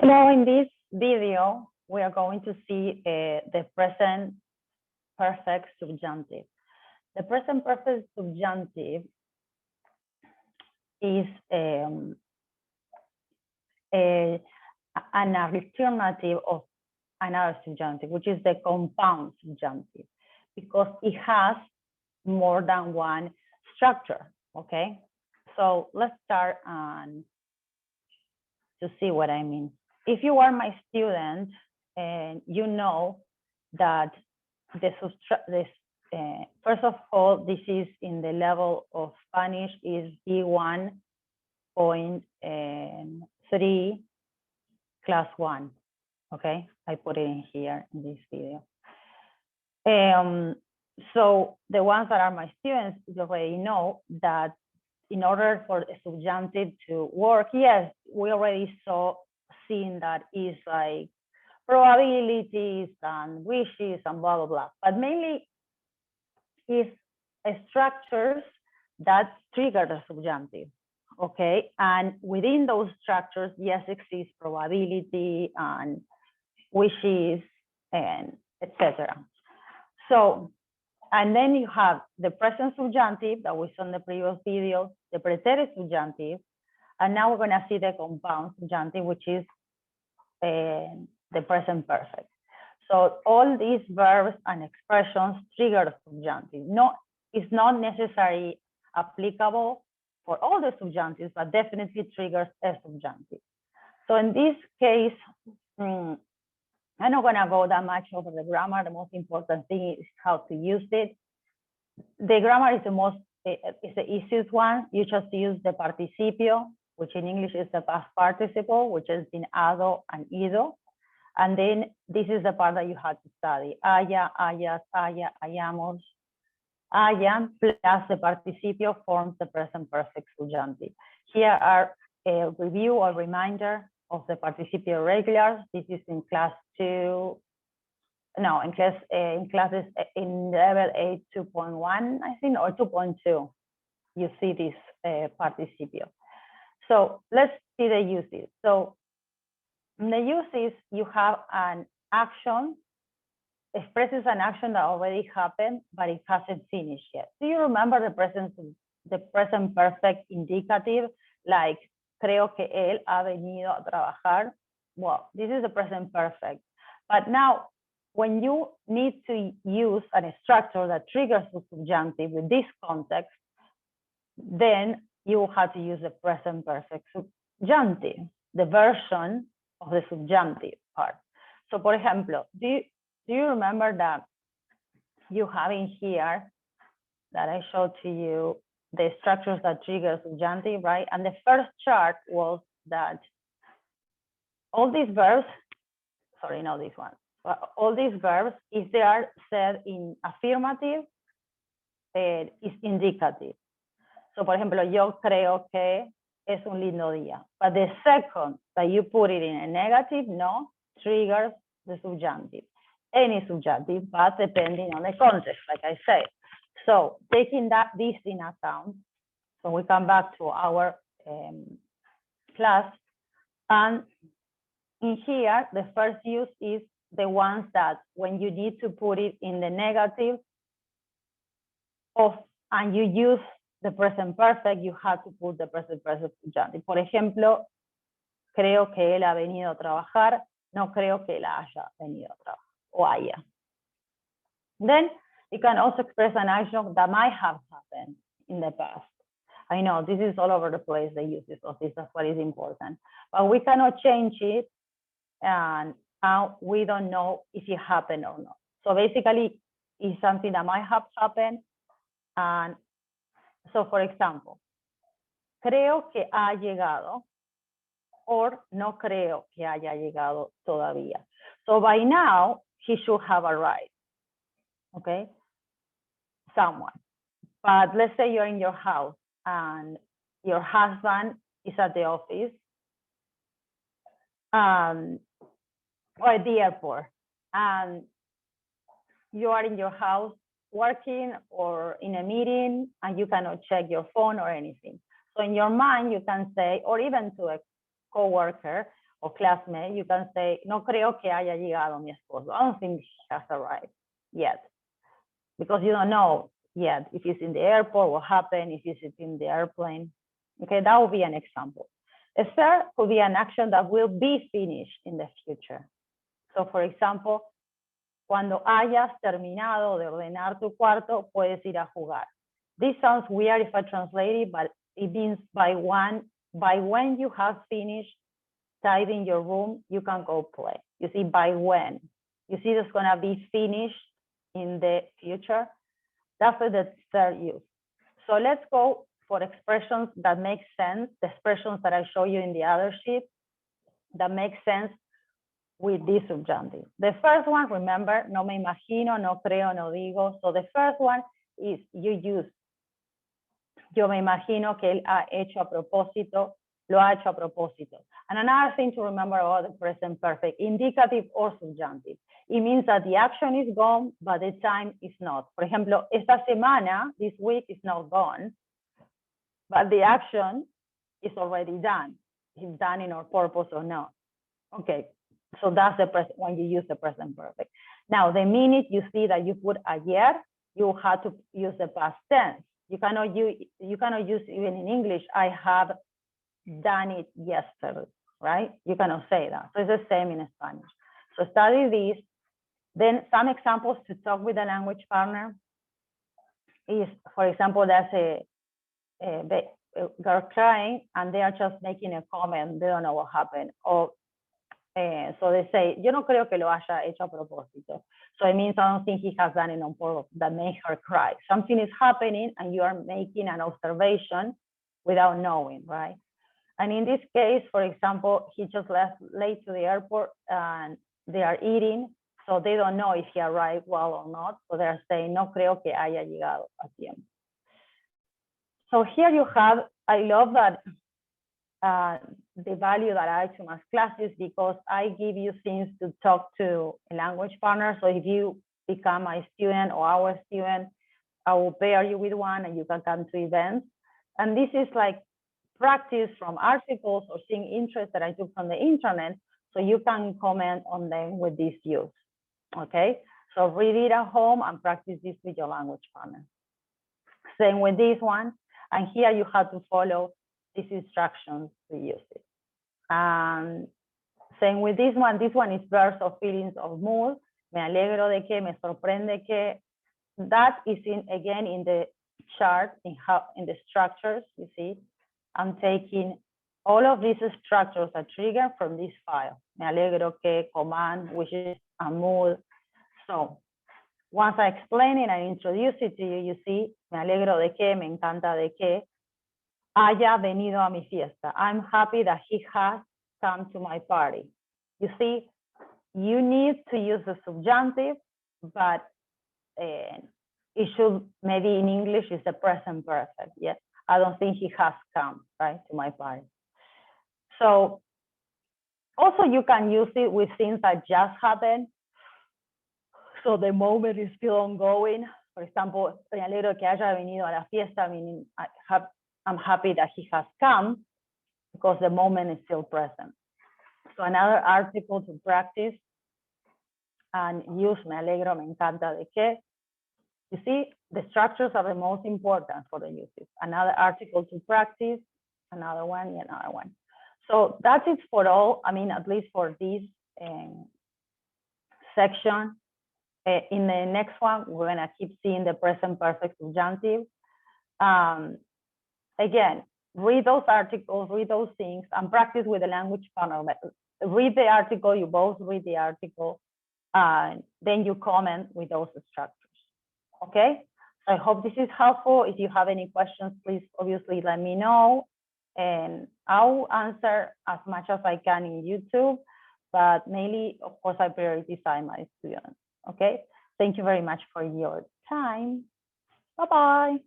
Now, in this video, we are going to see the present perfect subjunctive. The present perfect subjunctive is an alternative of another subjunctive, which is the compound subjunctive, because it has more than one structure, okay? So let's start to see what I mean. If you are my student, and you know that first of all, this is in the level of Spanish is B1.3 class 1. Okay, I put it in here in this video. So the ones that are my students already know that in order for a subjunctive to work, yes, we already seen that is like probabilities and wishes and blah, blah, blah. But mainly is structures that trigger the subjunctive, okay? And within those structures, yes, exists probability and wishes and etc. So, and then you have the present subjunctive that we saw in the previous video, the preterite subjunctive, and now we're gonna see the compound subjunctive, which is the present perfect. So all these verbs and expressions trigger the subjunctive. It's not necessarily applicable for all the subjunctives, but definitely triggers a subjunctive. So in this case, I'm not gonna go that much over the grammar. The most important thing is how to use it. The grammar is the easiest one. You just use the participio, which in English is the past participle, which is in ado and ido. And then this is the part that you have to study. Haya, hayas, haya, hayamos. Hayan plus the participio forms the present perfect subjunctive. Here are a review or reminder of the participio regulars. This is in class 2. No, in classes in level 8, 2.1, I think, or 2.2. You see this participio. So let's see the uses. So in the uses, you have an action, expresses an action that already happened, but it hasn't finished yet. Do you remember the present perfect indicative, like creo que él ha venido a trabajar? Well, this is the present perfect. But now, when you need to use a structure that triggers the subjunctive with this context, then you have to use the present perfect subjunctive, the version of the subjunctive part. So, for example, do you remember that you have in here that I showed to you the structures that trigger subjunctive, right? And the first chart was that all these verbs, sorry, not this one, but all these verbs, if they are said in affirmative, is indicative. So, por ejemplo, yo creo que es un lindo día. But the second that you put it in a negative, no, triggers the subjunctive. Any subjunctive, but depending on the context, like I said. So taking this in account, so we come back to our class, and in here, the first use is the ones that when you need to put it in the negative and you use the present perfect, you have to put the present perfect subjunctive. Por ejemplo, creo que él ha venido a trabajar, no creo que él haya venido a trabajar, o haya. Then you can also express an action that might have happened in the past. I know this is all over the place, the uses of this, that's what is important. But we cannot change it, and we don't know if it happened or not. So basically, it's something that might have happened. And so, for example, creo que ha llegado, or no creo que haya llegado todavía. So by now, he should have arrived, okay? Someone. But let's say you're in your house and your husband is at the office or at the airport, and you are in your house working or in a meeting and you cannot check your phone or anything. So in your mind, you can say, or even to a coworker, or classmate, you can say, no creo que haya llegado mi esposo. I don't think he has arrived yet. Because you don't know yet if he's in the airport, what happened, if he's in the airplane. Okay, that would be an example. Estar could be an action that will be finished in the future. So, for example, cuando hayas terminado de ordenar tu cuarto, puedes ir a jugar. This sounds weird if I translate it, but it means by when you have finished tidying your room, you can go play. You see, by when. You see, it's going to be finished in the future. That's the third use. So let's go for expressions that make sense, the expressions that I show you in the other sheet that make sense with this subjunctive. The first one, remember, no me imagino, no creo, no digo. So the first one is you use, yo me imagino que él ha hecho a propósito, lo ha hecho a propósito. And another thing to remember about the present perfect, indicative or subjunctive. It means that the action is gone, but the time is not. For ejemplo, esta semana, this week is not gone, but the action is already done. It's done in our purpose or not. Okay, so that's the present when you use the present perfect. Now, the minute you see that you put ayer, you have to use the past tense. You cannot use even in English, I have done it yesterday, right? You cannot say that. So it's the same in Spanish. So study this. Then some examples to talk with the language partner is, for example, there's a girl crying and they are just making a comment. They don't know what happened. Or so they say, yo no creo que lo haya hecho a propósito. So it means I don't think he has done it on purpose. That made her cry. Something is happening and you are making an observation without knowing, right? And in this case, for example, he just left late to the airport and they are eating. So they don't know if he arrived well or not. So they're saying, no creo que haya llegado a tiempo. So here you have, I love that the value that I to my classes because I give you things to talk to a language partner. So if you become my student or our student, I will pair you with one and you can come to events. And this is like practice from articles or seeing interest that I took from the internet. So you can comment on them with this use. Okay, so read it at home and practice this with your language partner. Same with this one. And here you have to follow these instructions to use it. Same with this one is verbs or feelings of mood. Me alegro de que, me sorprende que. That is again in the chart, in the structures, you see. I'm taking all of these structures are triggered from this file. Me alegro que, command, wishes, and mood. So once I explain it and introduce it to you, you see, me alegro de que, me encanta de que haya venido a mi fiesta. I'm happy that he has come to my party. You see, you need to use the subjunctive, but it should, maybe in English, is the present perfect. Yes, I don't think he has come, right, to my party. So also you can use it with things that just happened. So the moment is still ongoing. For example, me alegro que haya venido a la fiesta, meaning I'm happy that he has come because the moment is still present. So another article to practice and use me alegro, me encanta de que. You see, the structures are the most important for the uses. Another article to practice, another one, and another one. So that's it for all. I mean, at least for this section. In the next one, we're going to keep seeing the present perfect subjunctive. Again, read those articles, read those things, and practice with the language partner. Read the article, you both read the article, and then you comment with those structures. Okay? So I hope this is helpful. If you have any questions, please obviously let me know. And I'll answer as much as I can in YouTube, but mainly, of course, I prioritize my students. Okay, thank you very much for your time. Bye-bye.